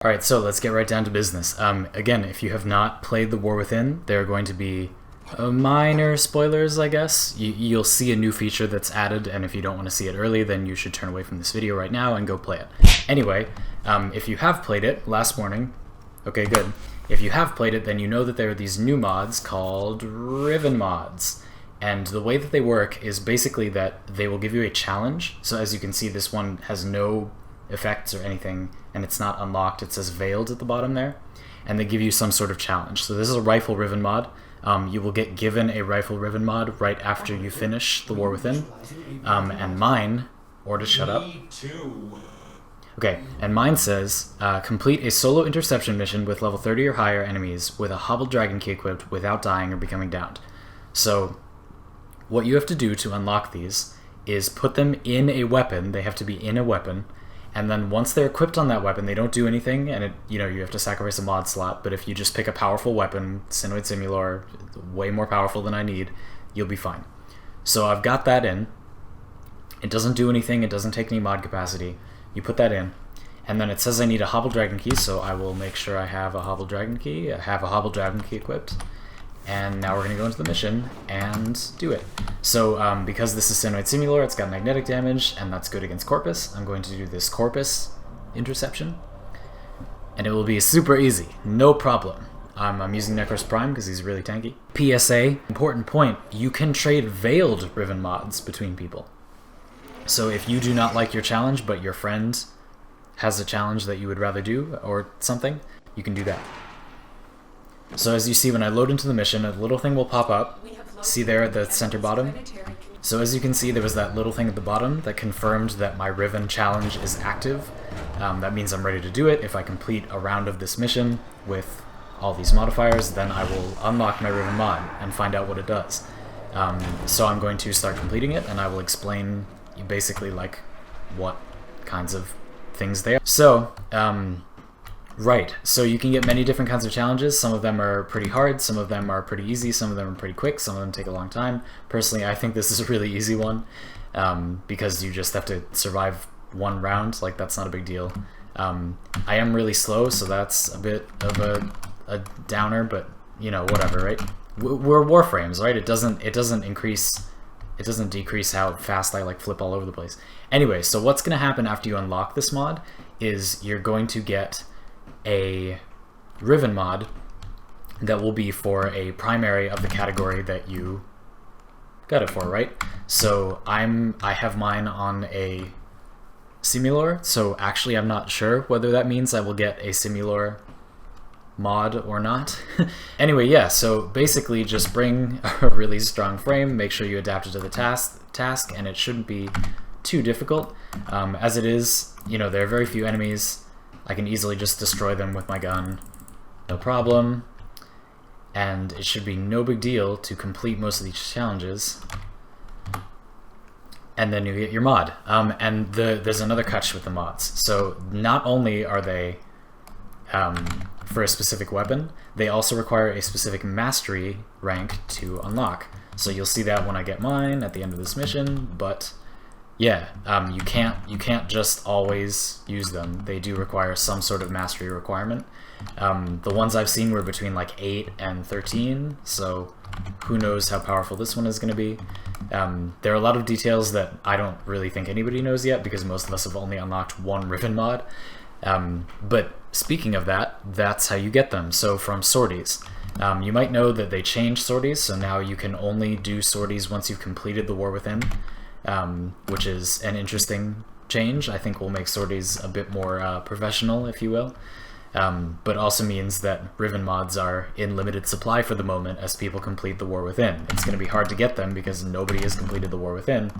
Alright, so let's get right down to business. Again, if you have not played The War Within, there are going to be minor spoilers, I guess. You'll see a new feature that's added, and if you don't want to see it early, then you should turn away from this video right now and go play it. Anyway, if you have played it last morning, okay, good. If you have played it, then you know that there are these new mods called Riven mods. And the way that they work is basically that they will give you a challenge. So as you can see, this one has no effects or anything, and it's not unlocked. It says veiled at the bottom there, and they give you some sort of challenge. So this is a rifle Riven mod. You will get given a rifle Riven mod right after you finish The War Within. And mine, or to shut up. Okay, and mine says, complete a solo interception mission with level 30 or higher enemies with a hobbled dragon key equipped without dying or becoming downed. So what you have to do to unlock these is put them in a weapon. They have to be in a weapon. And then once they're equipped on that weapon, they don't do anything, and you have to sacrifice a mod slot. But if you just pick a powerful weapon, Sinoid Simulor, way more powerful than I need, you'll be fine. So I've got that in. It doesn't do anything, it doesn't take any mod capacity. You put that in, and then it says I need a hobbled dragon key, so I will make sure I have a hobbled dragon key. I have a hobbled dragon key equipped. And now we're going to go into the mission and do it. So because this is Sinoid Simulor, it's got magnetic damage, and that's good against Corpus. I'm going to do this Corpus interception, and it will be super easy, no problem. I'm using Necros Prime because he's really tanky. PSA, important point, you can trade veiled Riven mods between people. So if you do not like your challenge, but your friend has a challenge that you would rather do, or something, you can do that. So as you see, when I load into the mission, a little thing will pop up. See there at the center bottom? So as you can see, there was that little thing at the bottom that confirmed that my Riven challenge is active. That means I'm ready to do it. If I complete a round of this mission with all these modifiers, then I will unlock my Riven mod and find out what it does. So I'm going to start completing it, and I will explain basically like what kinds of things they are. So, right, so you can get many different kinds of challenges. Some of them are pretty hard, some of them are pretty easy, some of them are pretty quick, some of them take a long time. Personally, I think this is a really easy one, because you just have to survive one round, like that's not a big deal. I am really slow, so that's a bit of a downer, but whatever, right? We're Warframes, right? It doesn't decrease how fast I like flip all over the place. Anyway, so what's gonna happen after you unlock this mod is you're going to get a Riven mod that will be for a primary of the category that you got it for, right? So I have mine on a Simulor, so actually I'm not sure whether that means I will get a Simulor mod or not. Anyway, yeah, so basically just bring a really strong frame, make sure you adapt it to the task, and it shouldn't be too difficult. As it is, there are very few enemies. I can easily just destroy them with my gun, no problem, and it should be no big deal to complete most of these challenges, and then you get your mod. And there's another catch with the mods. So not only are they for a specific weapon, they also require a specific mastery rank to unlock. So you'll see that when I get mine at the end of this mission, but yeah, you can't just always use them. They do require some sort of mastery requirement. The ones I've seen were between like 8 and 13, so who knows how powerful this one is going to be. There are a lot of details that I don't really think anybody knows yet, because most of us have only unlocked one Riven mod. But speaking of that, that's how you get them. So from sorties. You might know that they changed sorties, so now you can only do sorties once you've completed The War Within. Which is an interesting change. I think will make sorties a bit more professional, if you will, but also means that Riven mods are in limited supply for the moment as people complete The War Within. It's going to be hard to get them because nobody has completed The War Within,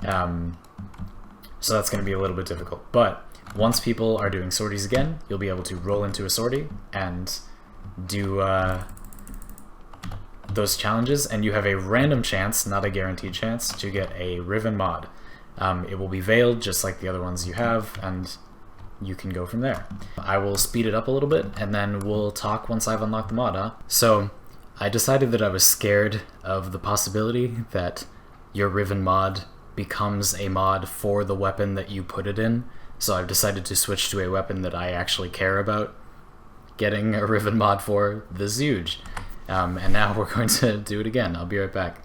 so that's going to be a little bit difficult. But once people are doing sorties again, you'll be able to roll into a sortie and do those challenges, and you have a random chance, not a guaranteed chance, to get a Riven mod. It will be veiled just like the other ones you have, and you can go from there. I will speed it up a little bit, and then we'll talk once I've unlocked the mod, huh? So I decided that I was scared of the possibility that your Riven mod becomes a mod for the weapon that you put it in. so I've decided to switch to a weapon that I actually care about getting a Riven mod for, the Zooge. And now we're going to do it again. I'll be right back.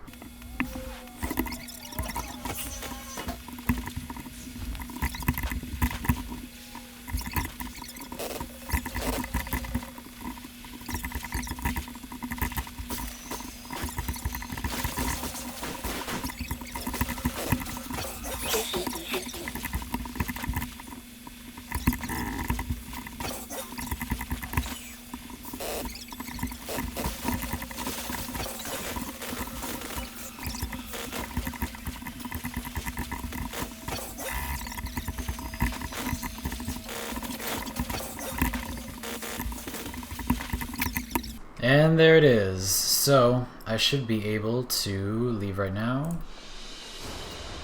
And there it is. So I should be able to leave right now.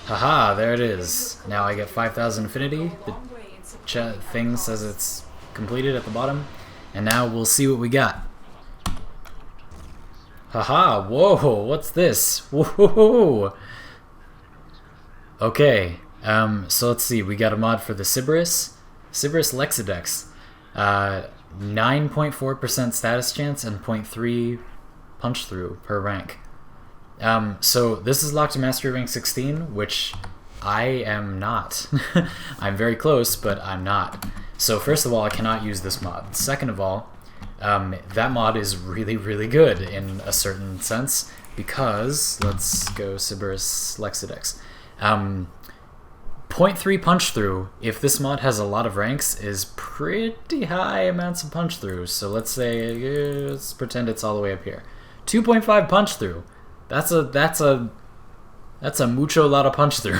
Haha, there it is. Now I get 5,000 affinity. The chat thing says it's completed at the bottom. And now we'll see what we got. Haha, whoa, what's this? Whoa. Okay, so let's see. We got a mod for the Sybaris Lexidex. 9.4% status chance and 0.3 punch through per rank. So this is locked to mastery rank 16, which I am not. I'm very close, but I'm not. So first of all, I cannot use this mod. Second of all, that mod is really, really good in a certain sense, because, let's go Sybaris Lexidex. 0.3 punch through, if this mod has a lot of ranks, is pretty high amounts of punch through. So let's pretend it's all the way up here. 2.5 punch through. That's a mucho lot of punch through.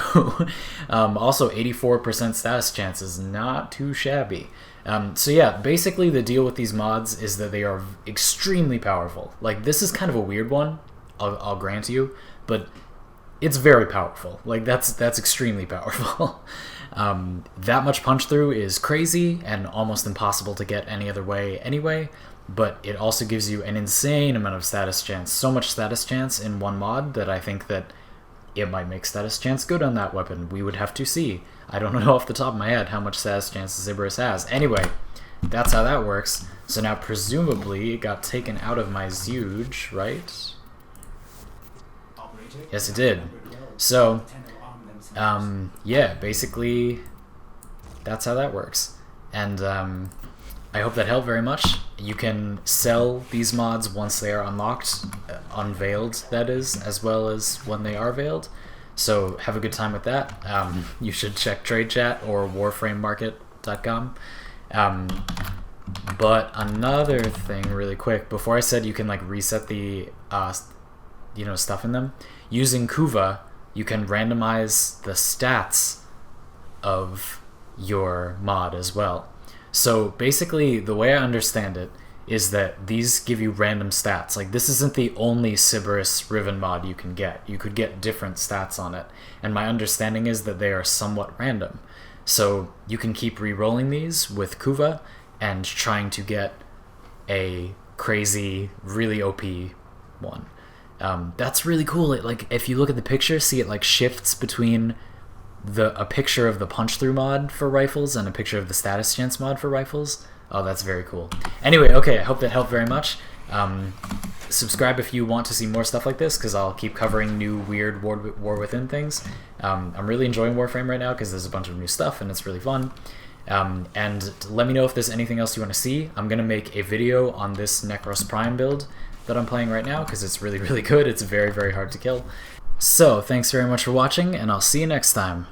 Also 84% status chance is not too shabby. So yeah, basically the deal with these mods is that they are extremely powerful. Like, this is kind of a weird one, I'll grant you, but it's very powerful. Like, that's extremely powerful. That much punch through is crazy and almost impossible to get any other way anyway, but it also gives you an insane amount of status chance. So much status chance in one mod that I think that it might make status chance good on that weapon. We would have to see. I don't know off the top of my head how much status chance Sybaris has. Anyway, that's how that works. So now presumably it got taken out of my Zooge, right? Yes, it did. So, yeah, basically, that's how that works. And I hope that helped very much. You can sell these mods once they are unlocked, unveiled, that is, as well as when they are veiled. So have a good time with that. You should check trade chat or warframemarket.com. But another thing really quick, before I said you can like reset the stuff in them, using Kuva, you can randomize the stats of your mod as well. So basically, the way I understand it is that these give you random stats. Like, this isn't the only Sybaris Riven mod you can get. You could get different stats on it. And my understanding is that they are somewhat random. So you can keep re-rolling these with Kuva and trying to get a crazy, really OP one. That's really cool. It, like, if you look at the picture, see it like shifts between a picture of the punch through mod for rifles and a picture of the status chance mod for rifles. Oh, that's very cool. Anyway, okay, I hope that helped very much. Subscribe if you want to see more stuff like this, because I'll keep covering new weird War Within things. I'm really enjoying Warframe right now because there's a bunch of new stuff and it's really fun. And let me know if there's anything else you want to see. I'm going to make a video on this Necros Prime build that I'm playing right now because it's really, really good. It's very, very hard to kill. So, thanks very much for watching, and I'll see you next time.